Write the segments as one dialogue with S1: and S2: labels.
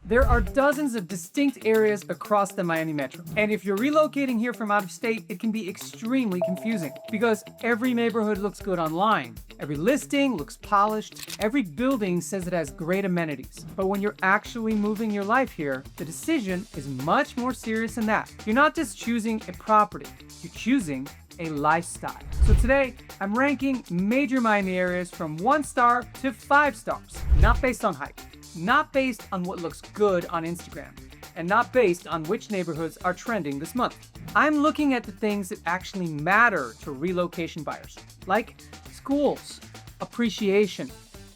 S1: There are dozens of distinct areas across the Miami metro. And if you're relocating here from out of state, it can be extremely confusing because every neighborhood looks good online. Every listing looks polished. Every building says it has great amenities. But when you're actually moving your life here, the decision is much more serious than that. You're not just choosing a property, you're choosing a lifestyle. So today, I'm ranking major Miami areas from 1 star to 5 stars, not based on hype, not based on what looks good on Instagram, and not based on which neighborhoods are trending this month. I'm looking at the things that actually matter to relocation buyers, like schools, appreciation,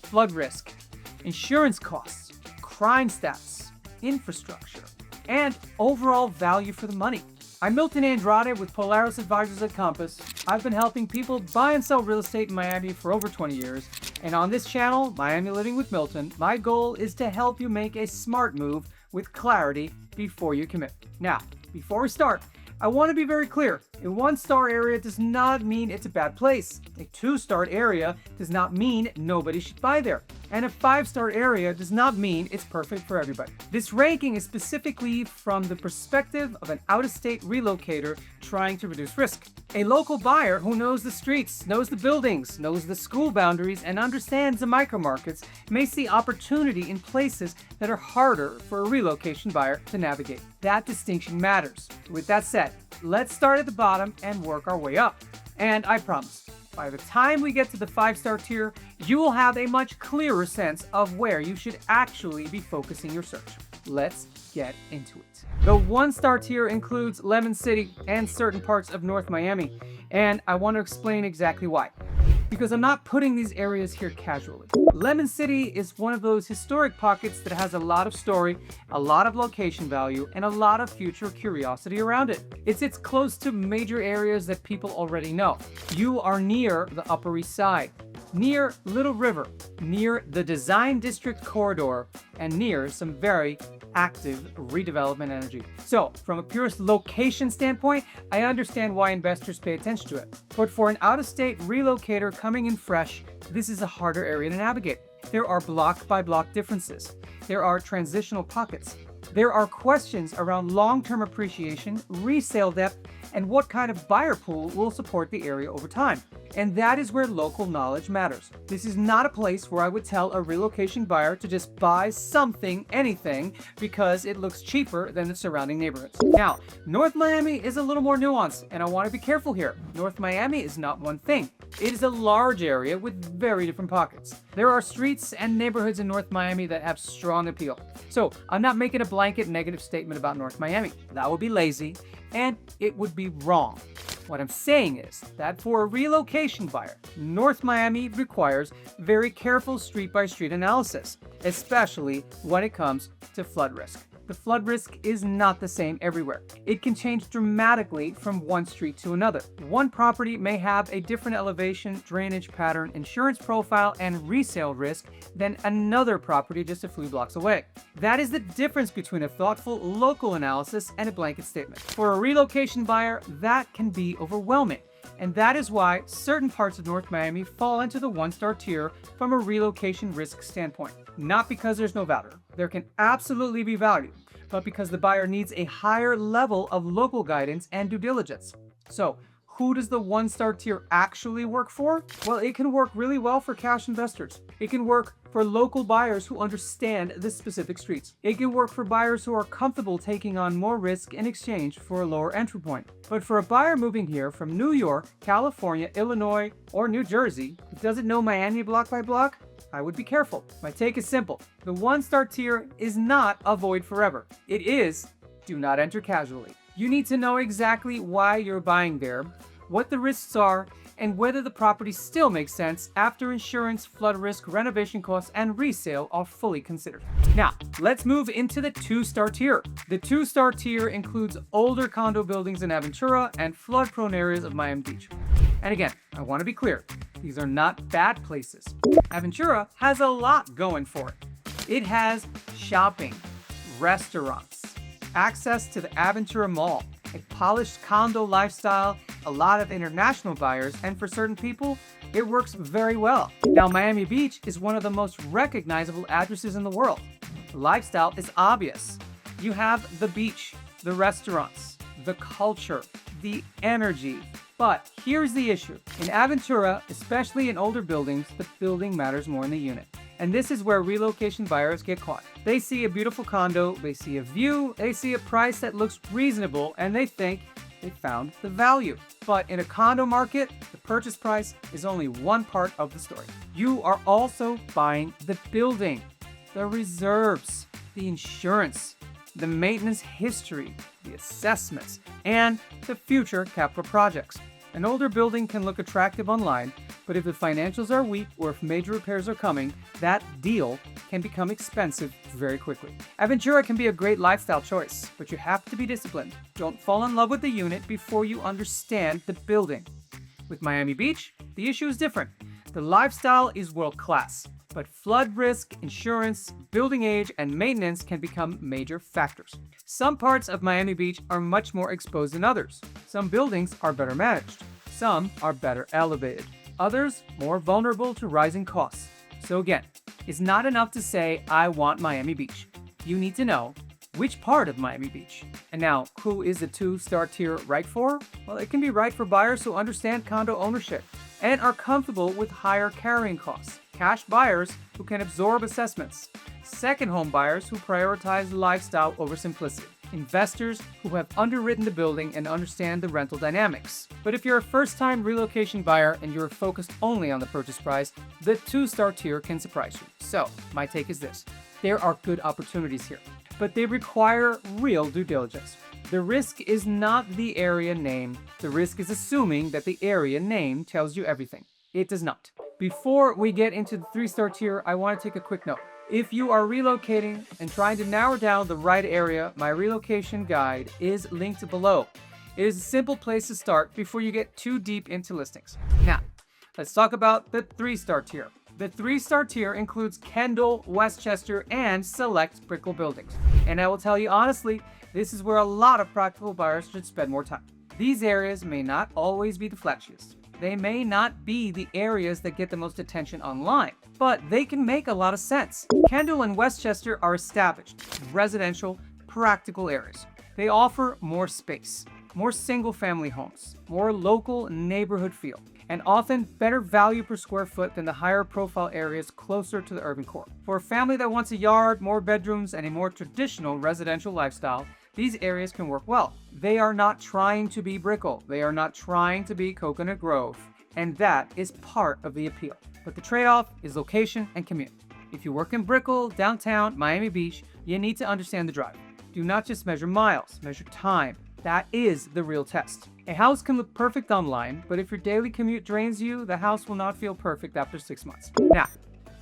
S1: flood risk, insurance costs, crime stats, infrastructure, and overall value for the money. I'm Milton Andrade with Polaris Advisors at Compass. I've been helping people buy and sell real estate in Miami for over 20 years. And on this channel, Miami Living with Milton, my goal is to help you make a smart move with clarity before you commit. Now, before we start, I want to be very clear. A 1-star area does not mean it's a bad place. A 2-star area does not mean nobody should buy there. And a 5-star area does not mean it's perfect for everybody. This ranking is specifically from the perspective of an out-of-state relocator trying to reduce risk. A local buyer who knows the streets, knows the buildings, knows the school boundaries, and understands the micromarkets may see opportunity in places that are harder for a relocation buyer to navigate. That distinction matters. With that said, let's start at the bottom and work our way up. And I promise, by the time we get to the 5-star tier, you will have a much clearer sense of where you should actually be focusing your search. Let's get into it. The 1-star tier includes Lemon City and certain parts of North Miami, and I want to explain exactly why. Because I'm not putting these areas here casually. Lemon City is one of those historic pockets that has a lot of story, a lot of location value, and a lot of future curiosity around it. It sits close to major areas that people already know. You are near the Upper East Side, near Little River, near the Design District corridor, and near some very active redevelopment energy. So, from a purest location standpoint, I understand why investors pay attention to it. But for an out-of-state relocator coming in fresh, this is a harder area to navigate. There are block-by-block differences. There are transitional pockets. There are questions around long-term appreciation, resale depth, and what kind of buyer pool will support the area over time. And that is where local knowledge matters. This is not a place where I would tell a relocation buyer to just buy something, anything, because it looks cheaper than the surrounding neighborhoods. Now, North Miami is a little more nuanced, and I want to be careful here. North Miami is not one thing. It is a large area with very different pockets. There are streets and neighborhoods in North Miami that have strong appeal. So I'm not making a blanket negative statement about North Miami. That would be lazy, and it would be wrong. What I'm saying is that for a relocation buyer, North Miami requires very careful street-by-street analysis, especially when it comes to flood risk. The flood risk is not the same everywhere. It can change dramatically from one street to another. One property may have a different elevation, drainage pattern, insurance profile, and resale risk than another property just a few blocks away. That is the difference between a thoughtful local analysis and a blanket statement. For a relocation buyer, that can be overwhelming. And that is why certain parts of North Miami fall into the 1-star tier from a relocation risk standpoint. Not because there's no value. There can absolutely be value, but because the buyer needs a higher level of local guidance and due diligence. So, who does the 1-star tier actually work for? Well, it can work really well for cash investors. It can work for local buyers who understand the specific streets. It can work for buyers who are comfortable taking on more risk in exchange for a lower entry point. But for a buyer moving here from New York, California, Illinois, or New Jersey who doesn't know Miami block by block, I would be careful. My take is simple. The 1-star tier is not avoid forever. It is do not enter casually. You need to know exactly why you're buying there, what the risks are, and whether the property still makes sense after insurance, flood risk, renovation costs, and resale are fully considered. Now, let's move into the 2-star tier. The 2-star tier includes older condo buildings in Aventura and flood-prone areas of Miami Beach. And again, I want to be clear, these are not bad places. Aventura has a lot going for it. It has shopping, restaurants, access to the Aventura Mall, a polished condo lifestyle, a lot of international buyers, and for certain people, it works very well. Now, Miami Beach is one of the most recognizable addresses in the world. Lifestyle is obvious. You have the beach, the restaurants, the culture, the energy. But here's the issue. In Aventura, especially in older buildings, the building matters more than the unit. And this is where relocation buyers get caught. They see a beautiful condo, they see a view, they see a price that looks reasonable, and they think they found the value. But in a condo market, the purchase price is only one part of the story. You are also buying the building, the reserves, the insurance, the maintenance history, the assessments, and the future capital projects. An older building can look attractive online, but if the financials are weak or if major repairs are coming, that deal can become expensive very quickly. Aventura can be a great lifestyle choice, but you have to be disciplined. Don't fall in love with the unit before you understand the building. With Miami Beach, the issue is different. The lifestyle is world-class, but flood risk, insurance, building age, and maintenance can become major factors. Some parts of Miami Beach are much more exposed than others. Some buildings are better managed. Some are better elevated. Others more vulnerable to rising costs. So again, it's not enough to say, I want Miami Beach. You need to know which part of Miami Beach. And now, who is the 2-star tier right for? Well, it can be right for buyers who understand condo ownership and are comfortable with higher carrying costs. Cash buyers who can absorb assessments. Second home buyers who prioritize lifestyle over simplicity. Investors who have underwritten the building and understand the rental dynamics. But if you're a first-time relocation buyer and you're focused only on the purchase price, the 2-star tier can surprise you. So, my take is this. There are good opportunities here, but they require real due diligence. The risk is not the area name. The risk is assuming that the area name tells you everything. It does not. Before we get into the 3-star tier, I want to take a quick note. If you are relocating and trying to narrow down the right area, my relocation guide is linked below. It is a simple place to start before you get too deep into listings. Now, let's talk about the 3-star tier. The 3-star tier includes Kendall, Westchester, and select Brickell buildings. And I will tell you honestly, this is where a lot of practical buyers should spend more time. These areas may not always be the flashiest. They may not be the areas that get the most attention online, but they can make a lot of sense. Kendall and Westchester are established, residential, practical areas. They offer more space, more single-family homes, more local neighborhood feel, and often better value per square foot than the higher profile areas closer to the urban core. For a family that wants a yard, more bedrooms, and a more traditional residential lifestyle, these areas can work well. They are not trying to be Brickell. They are not trying to be Coconut Grove. And that is part of the appeal. But the trade-off is location and commute. If you work in Brickell, downtown, Miami Beach, you need to understand the drive. Do not just measure miles, measure time. That is the real test. A house can look perfect online, but if your daily commute drains you, the house will not feel perfect after 6 months. Now,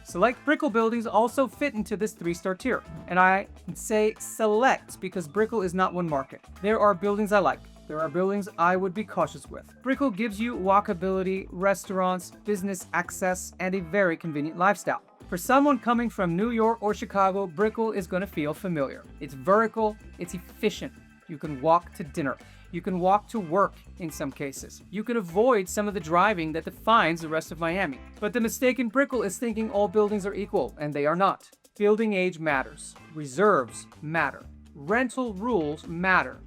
S1: select Brickell buildings also fit into this 3-star tier. And I say select because Brickell is not one market. There are buildings I like. There are buildings I would be cautious with. Brickell gives you walkability, restaurants, business access, and a very convenient lifestyle. For someone coming from New York or Chicago, Brickell is going to feel familiar. It's vertical, it's efficient. You can walk to dinner. You can walk to work in some cases. You can avoid some of the driving that defines the rest of Miami. But the mistake in Brickell is thinking all buildings are equal, and they are not. Building age matters. Reserves matter. Rental rules matter.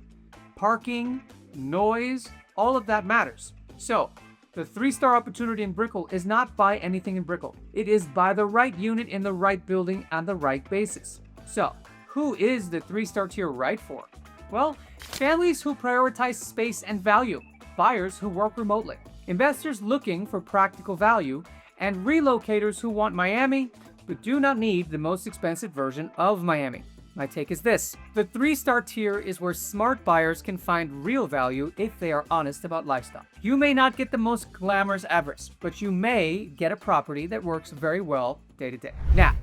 S1: Parking, noise, all of that matters. So, the 3-star opportunity in Brickell is not buy anything in Brickell. It is buy the right unit in the right building on the right basis. So, who is the 3-star tier right for? Well, families who prioritize space and value, buyers who work remotely, investors looking for practical value, and relocators who want Miami but do not need the most expensive version of Miami. My take is this. The 3-star tier is where smart buyers can find real value if they are honest about lifestyle. You may not get the most glamorous address, but you may get a property that works very well day to day. Now,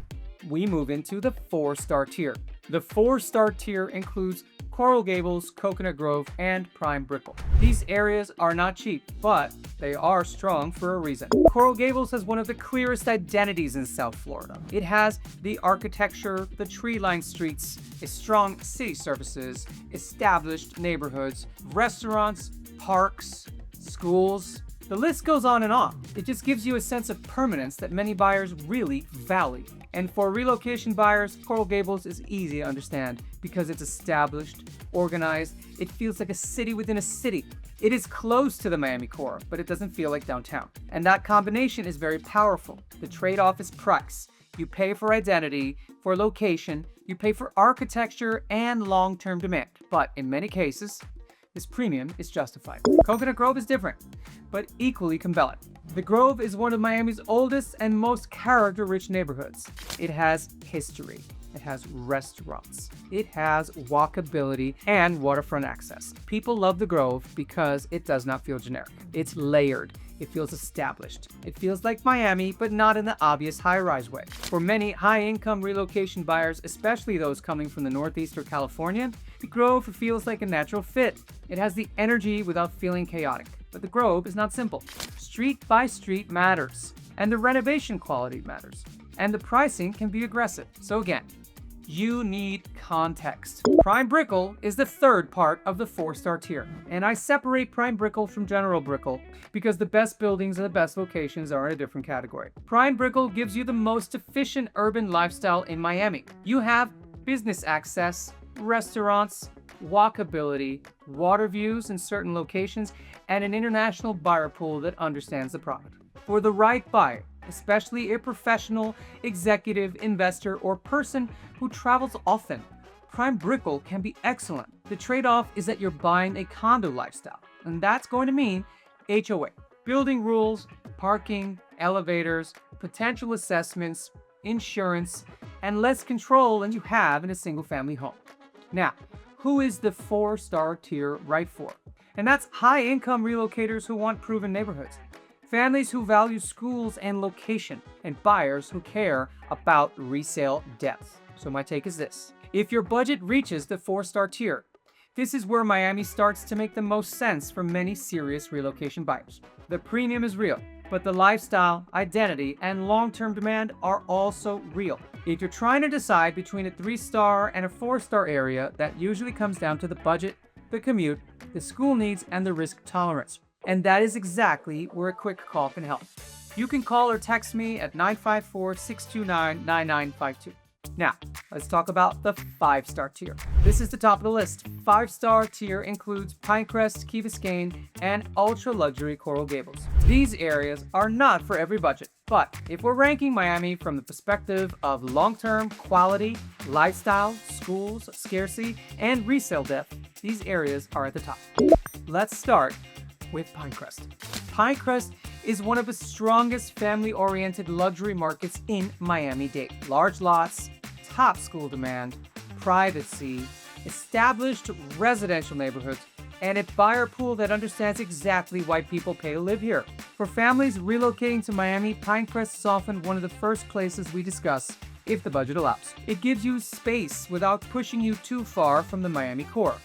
S1: we move into the 4-star tier. The 4-star tier includes Coral Gables, Coconut Grove, and Prime Brickell. These areas are not cheap, but they are strong for a reason. Coral Gables has one of the clearest identities in South Florida. It has the architecture, the tree-lined streets, its strong city services, established neighborhoods, restaurants, parks, schools. The list goes on and on. It just gives you a sense of permanence that many buyers really value. And for relocation buyers, Coral Gables is easy to understand because it's established, organized. It feels like a city within a city. It is close to the Miami core, but it doesn't feel like downtown. And that combination is very powerful. The trade-off is price. You pay for identity, for location, you pay for architecture and long-term demand. But in many cases, this premium is justified. Coconut Grove is different, but equally compelling. The Grove is one of Miami's oldest and most character-rich neighborhoods. It has history. It has restaurants. It has walkability and waterfront access. People love the Grove because it does not feel generic. It's layered. It feels established. It feels like Miami, but not in the obvious high-rise way. For many high-income relocation buyers, especially those coming from the Northeast or California, the Grove feels like a natural fit. It has the energy without feeling chaotic. But the Grove is not simple. Street by street matters, and the renovation quality matters, and the pricing can be aggressive. So again, you need context. Prime Brickell is the third part of the 4-star tier, and I separate Prime Brickell from General Brickell because the best buildings and the best locations are in a different category. Prime Brickell gives you the most efficient urban lifestyle in Miami. You have business access, restaurants, walkability, water views in certain locations, and an international buyer pool that understands the product. For the right buyer, especially a professional, executive, investor, or person who travels often, Prime Brickell can be excellent. The trade-off is that you're buying a condo lifestyle, and that's going to mean HOA, building rules, parking, elevators, potential assessments, insurance, and less control than you have in a single-family home. Now, who is the 4-star tier right for? And that's high-income relocators who want proven neighborhoods, families who value schools and location, and buyers who care about resale depth. So my take is this. If your budget reaches the 4-star tier, this is where Miami starts to make the most sense for many serious relocation buyers. The premium is real, but the lifestyle, identity, and long-term demand are also real. If you're trying to decide between a 3-star and a 4-star area, that usually comes down to the budget, the commute, the school needs, and the risk tolerance. And that is exactly where a quick call can help. You can call or text me at 954-629-9952. Now, let's talk about the 5-star tier. This is the top of the list. 5-star tier includes Pinecrest, Key Biscayne, and ultra-luxury Coral Gables. These areas are not for every budget, but if we're ranking Miami from the perspective of long-term quality, lifestyle, schools, scarcity, and resale depth, these areas are at the top. Let's start with Pinecrest. Pinecrest is one of the strongest family-oriented luxury markets in Miami-Dade. Large lots, top school demand, privacy, established residential neighborhoods, and a buyer pool that understands exactly why people pay to live here. For families relocating to Miami, Pinecrest is often one of the first places we discuss if the budget allows. It gives you space without pushing you too far from the Miami core.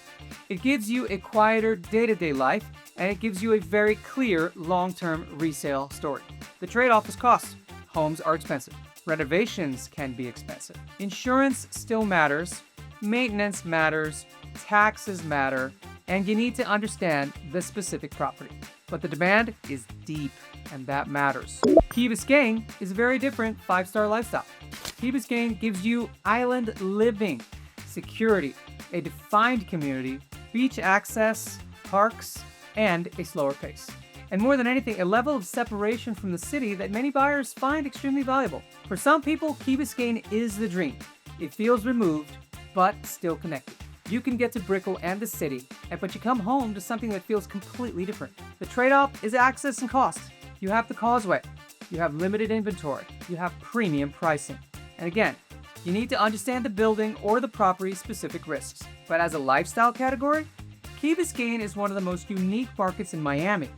S1: It gives you a quieter day-to-day life, and it gives you a very clear long-term resale story. The trade-off is cost. Homes are expensive. Renovations can be expensive. Insurance still matters. Maintenance matters. Taxes matter. And you need to understand the specific property. But the demand is deep, and that matters. Key Biscayne is a very different 5-star lifestyle. Key Biscayne gives you island living, security, a defined community, beach access, parks, and a slower pace. And more than anything, a level of separation from the city that many buyers find extremely valuable. For some people, Key Biscayne is the dream. It feels removed, but still connected. You can get to Brickell and the city, but you come home to something that feels completely different. The trade-off is access and cost. You have the causeway. You have limited inventory. You have premium pricing. And again, you need to understand the building or the property's specific risks. But as a lifestyle category, Key Biscayne is one of the most unique markets in Miami.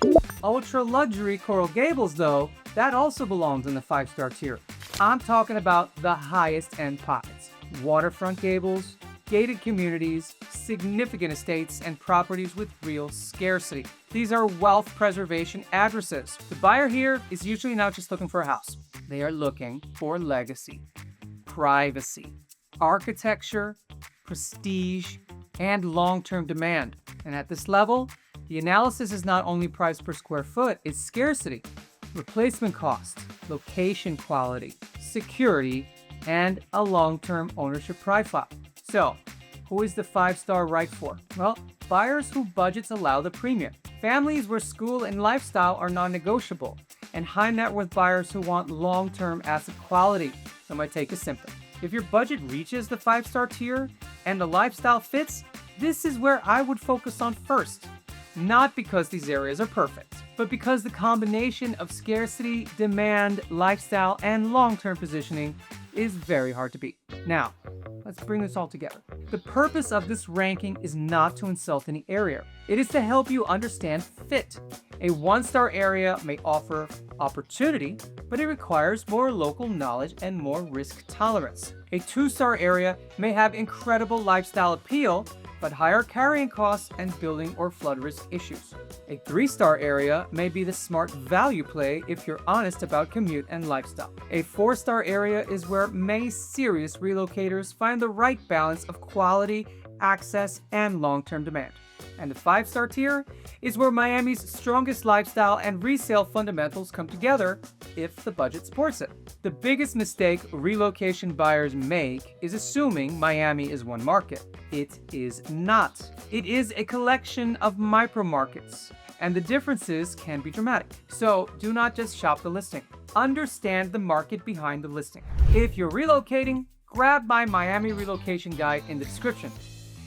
S1: Ultra-luxury Coral Gables, though, that also belongs in the 5-star tier. I'm talking about the highest-end pockets. Waterfront gables, gated communities, significant estates, and properties with real scarcity. These are wealth preservation addresses. The buyer here is usually not just looking for a house. They are looking for legacy, privacy, architecture, prestige, and long-term demand. And at this level, the analysis is not only price per square foot, it's scarcity, replacement cost, location quality, security, and a long-term ownership profile. So, who is the 5-star right for? Well, buyers whose budgets allow the premium, families where school and lifestyle are non-negotiable, and high net worth buyers who want long-term asset quality. So my take is simple. If your budget reaches the 5-star tier and the lifestyle fits, this is where I would focus on first. Not because these areas are perfect, but because the combination of scarcity, demand, lifestyle, and long-term positioning is very hard to beat. Now, let's bring this all together. The purpose of this ranking is not to insult any area. It is to help you understand fit. A 1-star area may offer opportunity, but it requires more local knowledge and more risk tolerance. A 2-star area may have incredible lifestyle appeal, but higher carrying costs and building or flood risk issues. A 3-star area may be the smart value play if you're honest about commute and lifestyle. A 4-star area is where many serious relocators find the right balance of quality, access, and long-term demand. And the 5-star tier is where Miami's strongest lifestyle and resale fundamentals come together if the budget supports it. The biggest mistake relocation buyers make is assuming Miami is one market. It is not. It is a collection of micro-markets, and the differences can be dramatic. So do not just shop the listing. Understand the market behind the listing. If you're relocating, grab my Miami relocation guide in the description.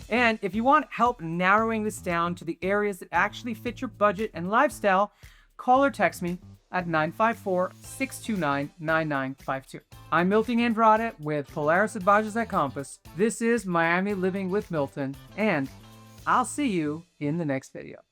S1: And if you want help narrowing this down to the areas that actually fit your budget and lifestyle, call or text me at 954-629-9952. I'm Milton Andrade with Polaris Advisors at Compass. This is Miami Living with Milton, and I'll see you in the next video.